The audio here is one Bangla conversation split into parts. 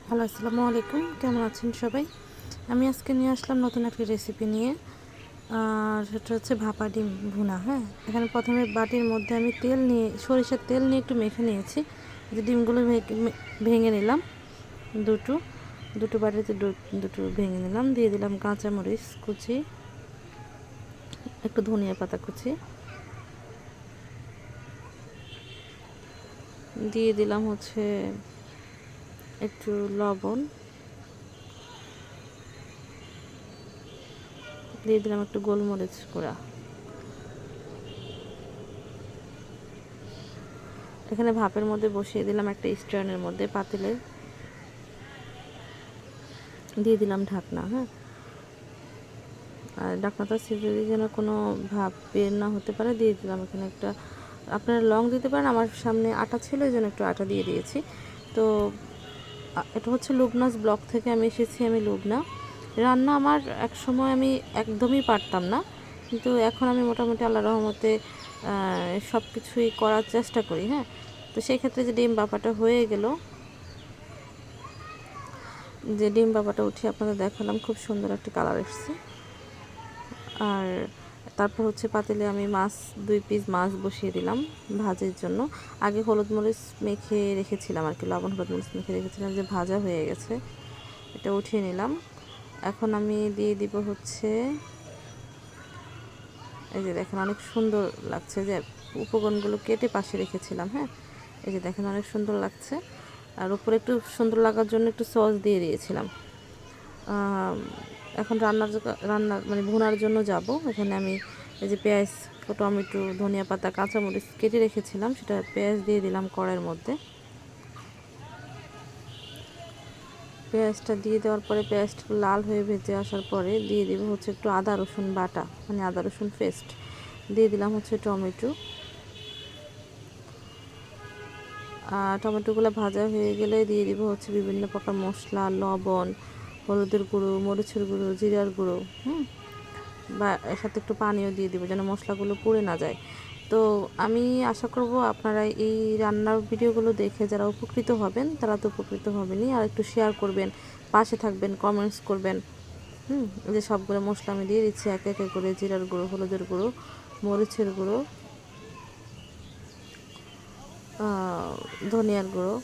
হ্যালো, আসসালামু আলাইকুম। কেমন আছেন সবাই? আমি আজকে নিয়ে আসলাম নতুন একটা রেসিপি নিয়ে। আর সেটা হচ্ছে ভাপা ডিম ভুনা। হ্যাঁ, এখানে প্রথমে বাটির মধ্যে আমি সরিষার তেল নিয়ে একটু মেখে নিয়েছি। যে ডিমগুলো ভেঙে নিলাম, দুটো দুটো বাটিতে দুটো ভেঙে নিলাম। দিয়ে দিলাম কাঁচামরিচ কুচি, একটু ধনিয়া পাতা কুচি, দিয়ে দিলাম হচ্ছে একটু লবণ, দিয়ে দিলাম একটু গোলমরিচ গুঁড়া। এখানে ভাপের মধ্যে বসিয়ে দিলাম একটা স্ট্যান্ডের মধ্যে পাতিলে, দিয়ে দিলাম ঢাকনা। হ্যাঁ, আর ঢাকনাটা ছিঁড়ে দিয়ে যেন কোনো ভাপ বের না হতে পারে দিয়ে দিলাম এখানে একটা, আপনারা লং দিতে পারেন। আমার সামনে আটা ছিল, এই জন্য একটু আটা দিয়ে দিয়েছি। তো এটা হচ্ছে লুবনাস ব্লক থেকে আমি এসেছি। আমি লুবনা রান্না আমার এক সময় আমি একদমই পারতাম না, কিন্তু এখন আমি মোটামুটি আল্লাহ রহমতে সব কিছুই করার চেষ্টা করি। হ্যাঁ, তো সেই ক্ষেত্রে যে ডিম বাপাটা হয়ে গেল, যে ডিম বাপাটা উঠিয়ে আপনাদের দেখালাম, খুব সুন্দর একটা কালার এসেছে। আর তারপর হচ্ছে পাতিলে আমি দুই পিস মাছ বসিয়ে দিলাম ভাজির জন্য। আগে হলুদ মরিচ মেখে রেখেছিলাম, আর কি লবণ হলুদ মরিচ মেখে রেখেছিলাম, যে ভাজা হয়ে গেছে, এটা উঠিয়ে নিলাম। এখন আমি দিয়ে দিব হচ্ছে, এই যে দেখেন অনেক সুন্দর লাগছে, যে উপকরণগুলো কেটে পাশে রেখেছিলাম। হ্যাঁ, এই যে দেখেন অনেক সুন্দর লাগছে। আর উপরে একটু সুন্দর লাগার জন্য একটু সস দিয়ে দিয়েছিলাম। এখন রান্নার মানে ভুনার জন্য যাব। এখানে আমি এই যে পেঁয়াজ, টমেটো, ধনিয়া পাতা, কাঁচামরিচ কেটে রেখেছিলাম, সেটা পেঁয়াজ দিয়ে দিলাম কড়াইয়ের মধ্যে। পেঁয়াজটা দিয়ে দেওয়ার পরে পেঁয়াজটা লাল হয়ে ভেজে আসার পরে দিয়ে দিব হচ্ছে একটু আদা রসুন বাটা, মানে আদা রসুন পেস্ট। দিয়ে দিলাম হচ্ছে টমেটো। টমেটোগুলো ভাজা হয়ে গেলে দিয়ে দিব হচ্ছে বিভিন্ন প্রকার মশলা, লবণ, হলুদের গুঁড়ো, মরিচের গুঁড়ো, জিরার গুঁড়ো। বা এর সাথে একটু পানিও দিয়ে দিব যেন মশলাগুলো পুড়ে না যায়। তো আমি আশা করব আপনারা এই রান্নার ভিডিওগুলো দেখে যারা উপকৃত হবেন, তারা তো উপকৃত হবেনই, আর একটু শেয়ার করবেন, পাশে থাকবেন, কমেন্টস করবেন। যে সবগুলো মশলা আমি দিয়ে দিচ্ছি একে একে করে, জিরার গুঁড়ো, হলুদের গুঁড়ো, মরিচের গুঁড়ো, ধনিয়ার গুঁড়ো,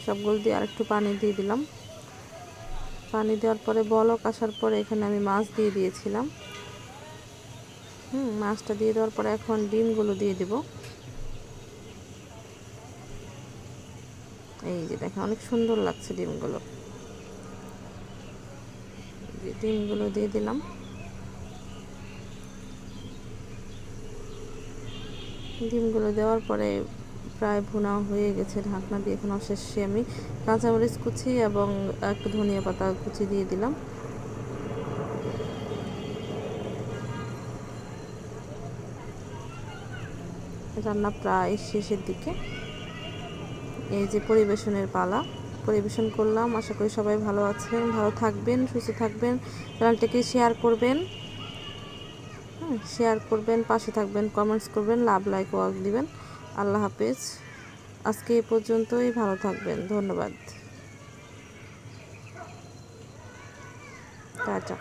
সবগুলো দিয়ে আর একটু পানি দিয়ে দিলাম। পানি দেওয়ার পরে বলক আসার পরে এখানে আমি মাছ দিয়ে দিয়েছিলাম। মাছটা দিয়ে দেওয়ার পরে এখন ডিমগুলো দিয়ে দিব। এই যে দেখেন অনেক সুন্দর লাগছে ডিমগুলো। ডিমগুলো দিয়ে দিলাম। ডিমগুলো দেওয়ার পরে প্রায় ভুনা হয়ে গেছে, ঢাকনা দিয়ে এখন অবশেষে আমি কাঁচামরিচ কুচি এবং একটু ধনিয়া পাতা কুচি দিয়ে দিলাম। রান্না প্রায় শেষের দিকে। এই যে পরিবেশনের পালা, পরিবেশন করলাম। আশা করি সবাই ভালো আছেন, ভালো থাকবেন, সুস্থ থাকবেন। চ্যানেলটিকে শেয়ার করবেন, পাশে থাকবেন, কমেন্টস করবেন, লাভ লাইক ওয়াক দিবেন। আল্লাহ হাফেজ। আজকে এই পর্যন্তই, ভালো থাকবেন, ধন্যবাদ, টাটা।